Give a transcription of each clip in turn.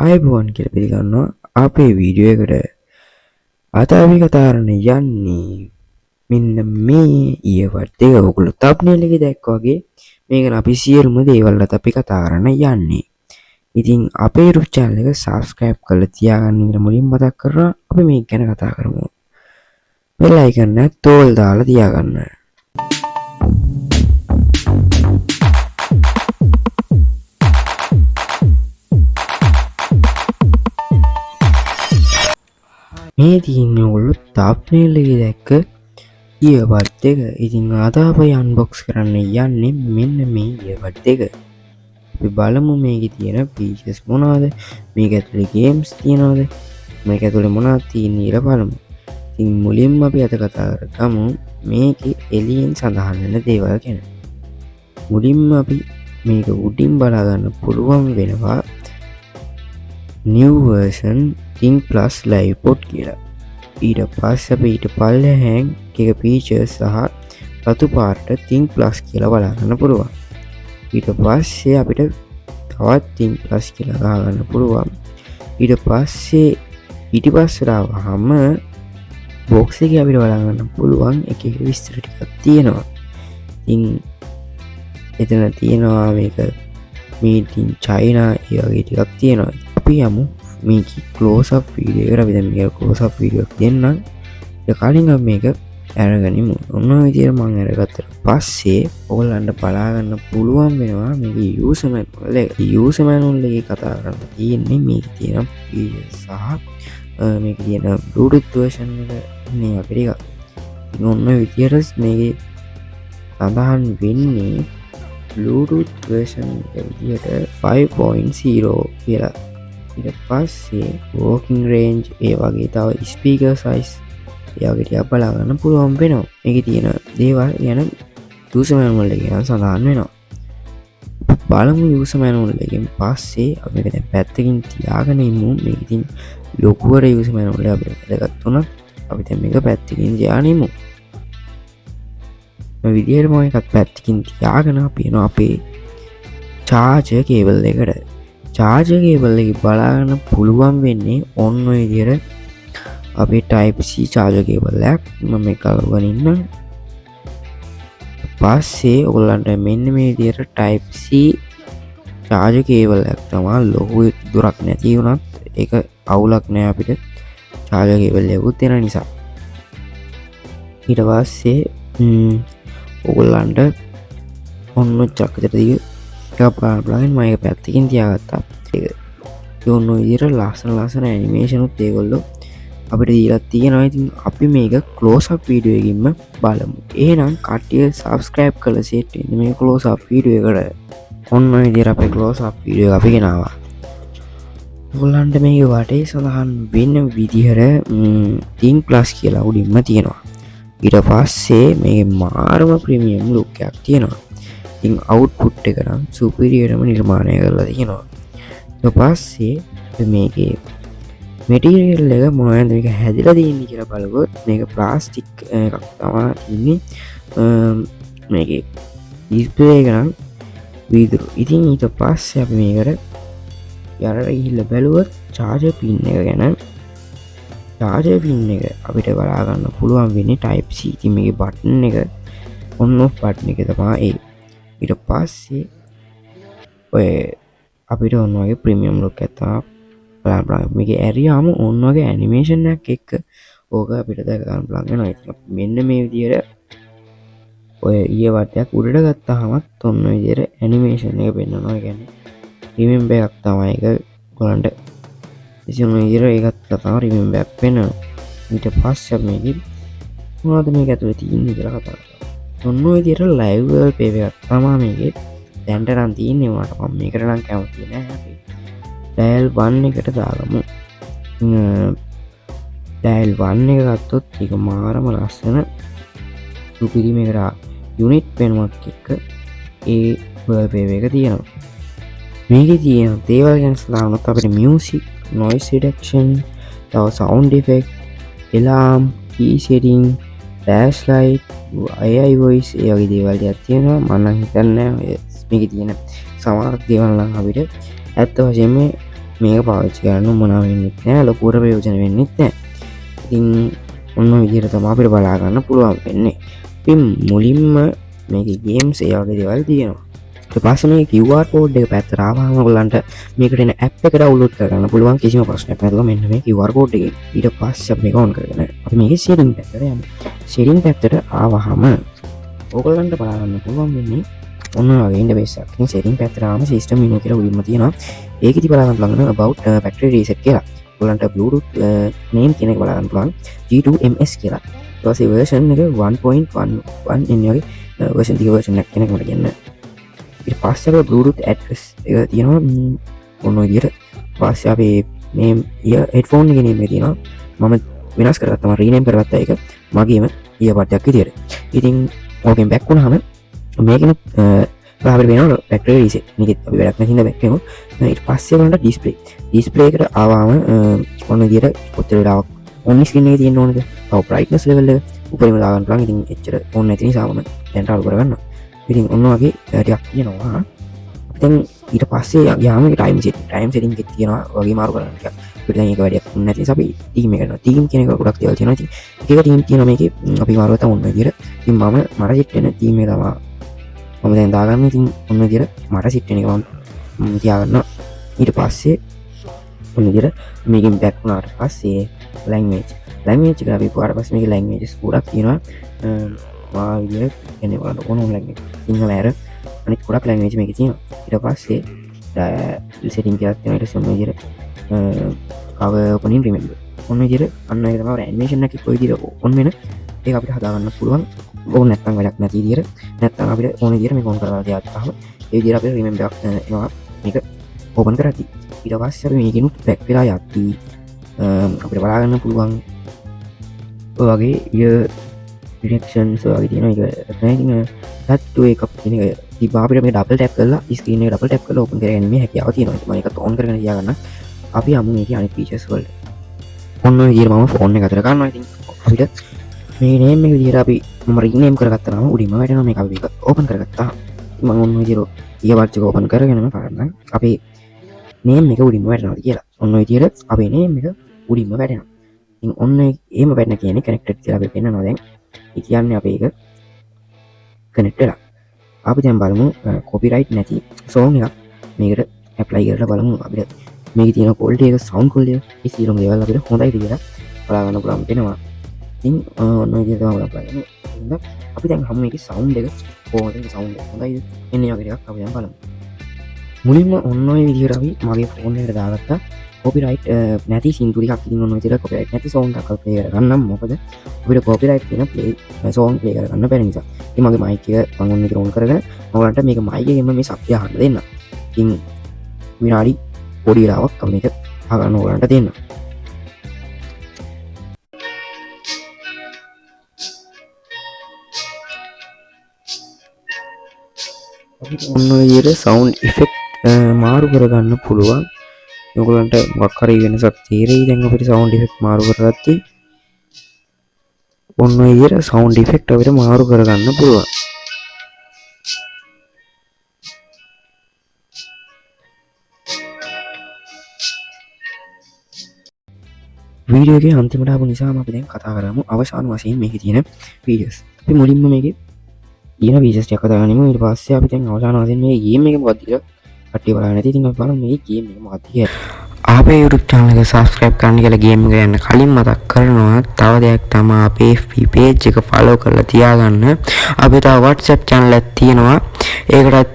ආයුබෝවන් කියලා පිළිගන්නවා අපේ වීඩියෝ එකට. අද අපි කතා කරන්න යන්නේ මෙන්න මේ ඊයවත් දෙක ඔයගොල්ලෝ thumbnail එකේ දැක්කා වගේ මේක අපි සියලුම දේවල් අත අපි කතා කරන්න යන්නේ. ඉතින් අපේ YouTube channel එක subscribe කරලා තියාගන්න කියලා මුලින්ම මතක් කරනවා. අපි මේක ගැන කතා කරමු. bell icon එක තෝල් දාලා තියාගන්න. මේ තියෙන්නේ ඔයගොල්ලෝ thumbnail එකේ දැක්ක ඊයර්බඩ් එක. ඉතින් අද අපි unbox කරන්න යන්නේ මෙන්න මේ ඊයර්බඩ් එක. අපි බලමු මේකේ තියෙන features මොනවද, මේක ඇතුලේ games තියනවද, මේක ඇතුලේ මොනවද තියෙන්නේ කියලා බලමු. ඉතින් මුලින්ම අපි අද කතා කරමු මේකේ එළියෙන් සඳහන් වෙන දේවල් ගැන. මුලින්ම අපි මේක උඩින් බලා ගන්න පුළුවන් වෙනවා new version Think Plus Live Pod කියලා. ඊට පස්සේ අපි ඊට පල්ලෙහාන් එක features සහ රතු පාට Think Plus කියලා බලා ගන්න පුළුවන්. ඊට පස්සේ අපිට තවත් Think Plus කියලා ගහ ගන්න පුළුවන්. ඊට පස්සේ පිටිපස්සට ආවහම box එකේ අපිට බලා ගන්න පුළුවන් එක එක විස්තර ටිකක් තියෙනවා. ඉතින් එතන තියෙනවා මේක made in China ඒ වගේ ටිකක් තියෙනවා. අපි යමු මේක close up video එකට. අපි දැන් මේක close up video එකක් දෙන්නම්. ඊට කලින් අපි මේක අරගනිමු. ඔන්න ඔය විදියට මම අරගත්තට පස්සේ ඔයගොල්ලන්ට බලා ගන්න පුළුවන් වෙනවා මේකේ user manual එක. user manual එකේ කතා කරන්න තියෙන්නේ මේකේ තියෙන features සහ මේකේ තියෙන Bluetooth version එක මේ වගේ ටිකක්. ඉතින් ඔන්න ඔය විදියට මේකේ සඳහන් වෙන්නේ Bluetooth version එක විදියට 5.0 කියලා. ඊට පස්සේ walking range ඒ වගේ තව speaker size ඒ වගේ ටිකක් බලා ගන්න පුළුවන් වෙනවා. මේකේ තියෙන දේවල් ගැන user manual එකේ නම් සඳහන් වෙනවා. බලමු user manual එකෙන් පස්සේ අපි මේක දැන් පැත්තකින් තියාගෙන ඉමු. මේකේ තියෙන ලොකුවර user manual එක අපිට වැදගත් වුණා. අපි දැන් මේක පැත්තකින් තියාගෙන ඉමු. මේ විදිහට මම එකත් පැත්තකින් තියාගෙන අපි යනවා අපේ charger cable එකට. charger cable එක බලා ගන්න පුළුවන් වෙන්නේ ඔන්න ඔය විදිහට අපේ type C charger cable එකක්. මම මේක අරගෙන ඉන්නම්. පස්සේ ඔයගොල්ලන්ට මෙන්න මේ විදිහට type C charger cable එකක් තමයි. ලොකු දුරක් නැති වුණත් ඒක අවුලක් නෑ අපිට charger cable එකකුත් තියෙන නිසා. ඊට පස්සේ ඔයගොල්ලන්ට ඔන්න චක්‍රයට දිග එකක් බලන්න මම ඒක පැත්තකින් තියාගත්තා. ඒක ඔන්න ඔය විදිහට ලස්සන ඇනිමේෂන් උත් ඒගොල්ලෝ අපිට දීලා තියෙනවා. ඉතින් අපි මේක close up video එකකින්ම බලමු. එහෙනම් කට්ටිය subscribe කරලා set වෙන්න මේ close up video එකට. ඔන්න ඔය විදිහට අපේ close up video එක අපි ගෙනාවා. ඔයගොල්ලන්ට මේක වටේ සඳහන් වෙන විදිහට Think Plus කියලා උඩින්ම තියෙනවා. ඊට පස්සේ මේකේ මාරම ප්‍රීමියම් ලුක් එකක් තියෙනවා. ඉතින් අවුට්පුට් එක නම් සුපිරියර්ම නිර්මාණය කරලා තියෙනවා. ඊට පස්සේ මේකේ මැටීරියල් එක මොනවද මේක හැදිලා තියෙන්නේ කියලා බලගොත් මේක ප්ලාස්ටික් එකක් තමයි තියෙන්නේ. මේකේ ඩිස්ප්ලේ එක නම් වීදුරු. ඉතින් ඊට පස්සේ අපි මේකට යරට ගිහිල්ලා බැලුවොත් charger pin එක ගැන. charger pin එක අපිට බලා ගන්න පුළුවන් වෙන්නේ type C. ඉතින් මේකේ බටන් එක on off බටන් එක තමයි ඒ. ඊට පස්සේ ඔය අපිට ඔන්න වගේ ප්‍රීමියම් ලුක් එකක් තමයි බලන්න. මේකේ ඇරියාම ඔන්න වගේ ඇනිමේෂන් එකක් එක්ක ඕක අපිට දැක ගන්න පුළුවන් වෙනවා. ඉතින් මෙන්න මේ විදියට ඔය ඊයවටයක් උඩට ගත්තාමත් ඔන්න ඔය විදියට ඇනිමේෂන් එක පෙන්වනවා. ඒ කියන්නේ රිමෙම්බර් එකක් තමයි ඒක ඔයගලන්ට. ඉතින් ඔය විදියට ඒකත් තමයි රිමෙම්බර් එකක් පෙන්වනවා. ඊට පස්සේ මේකේ මොනවද මේක ඇතුලේ තියෙන්නේ කියලා කතා කරමු. ඔන්න ඔය විදියට live wallpaper එකක් තමයි මේකේ දැන්ට නම් තියෙන්නේ. මට මම මේකට නම් කැමති නෑ. අපි dial 1 එකට දාගමු. dial 1 එක ගත්තොත් ඒක මාරම ලස්සන සුපිරි මේකට unit පෙනුමක් එක්ක ඒ wallpaper එක තියෙනවා. මේකේ තියෙන දේවල් ගැන සලකනොත් අපිට music, noise reduction, තව sound effect, alarm, key setting, flashlight, AI voice ඒ වගේ දේවල් ටිකක් තියෙනවා. මම නම් හිතන්නේ මේකේ තියෙන සමහර දේවල් නම් අපිට ඇත්ත වශයෙන්ම මේක පාවිච්චි කරන්න මොනවා වෙන්නෙත් නෑ, ලොකුවට ප්‍රයෝජන වෙන්නෙත් නෑ. ඉතින් ඔන්න විදිහට තමයි අපිට බලා ගන්න පුළුවන් වෙන්නේ. ඉතින් මුලින්ම මේක ගේම්ස් ඒ වගේ දේවල් තියෙනවා. ඊට පස්සේ මේ QR code එක පැත්තට ආවම ඔයගලන්ට මේකට එන app එක download කරගන්න පුළුවන් කිසිම ප්‍රශ්නයක් නැතුව මෙන්න මේ QR code එකේ. ඊට පස්සේ අපි මේක on කරගෙන අපි මේකේ setting පැත්තට යමු. setting පැත්තට ආවහම ඔයගලන්ට බලා ගන්න පුළුවන් වෙන්නේ ඔන්න වගේ ඉන්ටර්ෆේස් එකක්. ඉතින් setting පැත්තට ආවම system menu කියලා උඩින්ම තියෙනවා. ඒකෙදි බලා ගන්න පුළුවන් about battery reset කියලා. ඔයගලන්ට Bluetooth name කියන එක බලා ගන්න පුළුවන් G2MS කියලා. ඊට පස්සේ version එක 1.11 එන්නේ වගේ version එක version එකක් කියන එක මට කියන්න. ඊට පස්සේ අපේ Bluetooth address එක තියෙනවා ඔන්න ඔය විදිහට. පස්සේ අපි මේ headphone එකේ name එක තියෙනවා. මම වෙනස් කරගත්තා, මම rename කරගත්තා ඒක මගේම earbud එකක් විදියට. ඉතින් ඕකෙන් back වුණාම මේකෙන අපිට වෙනවා battery reset. මේකෙත් අපි වැඩක් නැතිනම් back වෙනවා. ඊට පස්සේ වුණාට display එකට ආවම ඔන්න විදියට කොච්චර වෙලාවක් on screen එකේ තියෙන්න ඕනද? තව brightness level එක උඩින්ම දාගන්න පුළුවන්. ඉතින් එච්චර ඕන නැති නිසා මම දැන් අලු කරගන්නවා. ඉතින් ඔන්න වගේ ටිකක් තියෙනවා. දැන් ඊට පස්සේ යාම time setting එකක් තියෙනවා වගේ මාරු කරන්න ටිකක්. අපිට දැන් ඒක වැඩක් නැති නිසා අපි team එක කරනවා. team කියන එක ගොඩක් දේවල් තියෙනවා. ඉතින් එක team තියෙනවා මේකේ. අපි මාරු කරලා ඔන්න විදියට. ඉතින් මට set වෙන team එක තමයි මම දැන් දාගන්න. ඉතින් ඔන්න විදියට මට set වෙන එක මම තියාගන්නවා. ඊට පස්සේ ඔන්න විදියට මේකෙන් back වුණාට පස්සේ language එකට අපි පුවාට පස්සේ මේකේ languages ගොඩක් තියෙනවා. මා විදියට කියන්නේ බලන්න ඕන language සිංහල ඇර අනිත් ගොඩක් language මේකේ තියෙනවා. ඊට පස්සේ setting එකක් තියෙනවා. ඊට පස්සේ ඔන්න විදියට cover opening remember ඔන්න විදියට අන්න ඒක තමයි animation එකේ කොයි විදියට on වෙන ඒක අපිට හදාගන්න පුළුවන්. ඕන නැත්නම් වැඩක් නැති විදියට නැත්නම් අපිට ඕන විදියට මේක on කරලා තියාගත්තාම ඒ විදියට අපිට remember එකක් එනවා මේක open කරද්දී. ඊට පස්සේ අපි මේකෙනුත් back වෙලා යද්දී අපිට බලා ගන්න පුළුවන් ඔය වගේ ear directions වගේ තියෙනවා. ඒක තමයි that to එක කියන එක තිබා අපිට මේ double tap කරලා screen එක double tap කරලා open කරගෙන මේ හැකියාව තියෙනවා. මම ඒකත් on කරගෙන තියාගන්න. අපි යමු මේකේ අනිත් features වලට. ඔන්න ඔය විදිහට මම phone එක අතර ගන්නවා. ඉතින් අපිට මේ name එක විදිහට අපි මම rename කරගත්තා නම් උඩින්ම වැටෙනවා. මේක අපි මේක open කරගත්තා. මම ඔන්න ඔය විදිහට earbuds එක open කරගෙනම බලන්න අපේ name එක උඩින්ම වැටෙනවාද කියලා. ඔන්න ඔය විදිහට අපේ name එක උඩින්ම වැටෙනවා. ඉතින් ඔන්න එහෙම වැටෙන කියන්නේ connected කියලා අපි පෙන්නනවා දැන්. ඒ කියන්නේ අපි ඒක connect වෙලා. අපි දැන් බලමු copyright නැති song එකක් මේකට apply කරලා බලමු. අපිට මේකේ තියෙන quality එක sound quality එක ඒ සියලුම දේවල් අපිට හොඳයි කියලා බලා ගන්න පුළුවන් වෙනවා. ඉතින් ඔන්න ඔය විදිහට තමයි apply කරන්නේ. එහෙනම් අපි දැන් හැම මේකේ sound එක කොහොමද sound එක හොඳයිද? එන්නේ වගේ එකක් අපි දැන් බලමු. මුලින්ම ඔන්න ඔය විදිහට අපි මගේ phone එකට දාගත්තා. copyright නැති සින්දු ටිකක්. ඉතින් ඔන්න ඔය විදිහට copyright නැති song එකක් play කරගන්නම්. මොකද අපිට copyright තියෙන play song play කරගන්න බැරි නිසා. ඉතින් මගේ mic එක මම ඔන්න විදිහට on කරගෙන ඔයාලන්ට මේක mic එකෙන්ම මේ ශබ්දය අහන්න දෙන්න. ඉතින් විනාඩි පොඩි වෙලාවක් අපි මේක අහගන්න ඔයාලන්ට දෙන්න. අපිට ඔන්න ඔය විදිහට sound effect මාරු කරගන්න පුළුවන්. ඔයගොල්ලන්ට මොකක් හරි වෙනසක් තේරෙයි දැන් අපිට sound effect මාරු කරගත්තී. ඔන්න ඔය විදිහට sound effect අපිට මාරු කරගන්න පුළුවන්. වීඩියෝ එකේ අන්තිමට ආපු නිසාම අපි දැන් කතා කරමු අවසාන වශයෙන් මේකේ තියෙන features. අපි මුලින්ම මේකේ තියෙන features ටික කතා කරමු. ඊට පස්සේ අපි දැන් අවසාන වශයෙන් මේ game එක මොකක්ද කියලා කට්ටිය බලන්න නැති. ඉතින් අපි බලමු මේ game එක මොකක්ද කියලා. අපේ YouTube channel එක subscribe කරන්න කියලා game එක යන්න කලින් මතක් කරනවා. තව දෙයක් තමයි අපේ FB page එක follow කරලා තියාගන්න. අපි තව WhatsApp channel එකක් තියෙනවා. ඒකටත්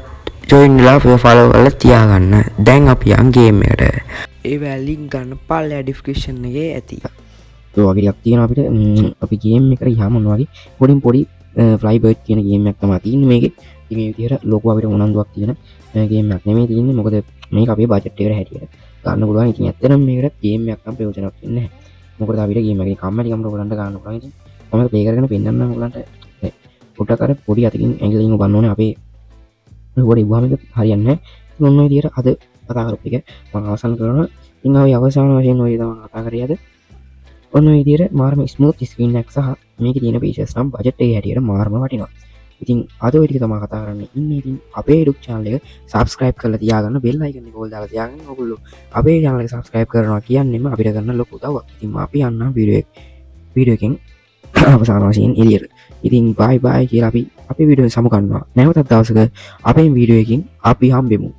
join වෙලා අපිව follow කරලා තියාගන්න. දැන් අපි යන් game එකට. ඒ link ගන්න පල්ලෙහා description එකේ ඇති. ඒ වගේ එකක් තියෙනවා අපිට. අපි game එකට ගියාම මොනවා වගේ පොඩි flybird කියන game එකක් තමයි තියෙන්නේ මේකේ. ඉතින් මේ විදිහට ලොකු අපිට උනන්දුවක් තියෙන game එකක් නෙමෙයි තියෙන්නේ. මොකද මේක අපේ budget එකට හැටියට ගන්න පුළුවන්. ඉතින් ඇත්තටම මේකට game එකක් නම් ප්‍රයෝජනවත් වෙන්නේ නැහැ. මොකද අපිට game එකේ කම්මැලිකමට ඔයගලන්ට ගන්න පුළුවන්. ඉතින් මම play කරගෙන පෙන්නන්නම් ඔයගලන්ට. පොඩ්ඩක් අර පොඩි අතකින් ඇඟිල්ලෙන් ඔබන්න ඕනේ අපේ උඩ ඉබුවාම එක හරියන්නේ නැහැ. ඉතින් ඔන්න ඔය විදිහට අද කතා කරපු එක මම අවසන් කරනවා. ඉතින් අපි අවසාන වශයෙන් ඔය තමයි කතා කරේ අද. ඔන්න ඔය විදිහට මාර්ම ස්මූත් ස්ක්‍රීන් එකක් සහ මේකේ තියෙන features නම් budget එකේ හැටියට මාර්ම වටිනවා. ඉතින් අද ඔය ටික තමයි කතා කරන්න ඉන්නේ. ඉතින් අපේ YouTube channel එක subscribe කරලා තියාගන්න, bell icon එක ඕල් දාලා තියාගන්න. ඔයගොල්ලෝ අපේ channel එක subscribe කරනවා කියන්නේම අපිට කරන ලොකු උදව්වක්. ඉතින් අපි යන්න වීඩියෝ එකෙන් අවසාන වශයෙන් එළියට. ඉතින් bye bye කියලා අපි අපේ වීඩියෝ එක සමු ගන්නවා. නැවතත් දවසක අපේ වීඩියෝ එකකින් අපි හම්බෙමු.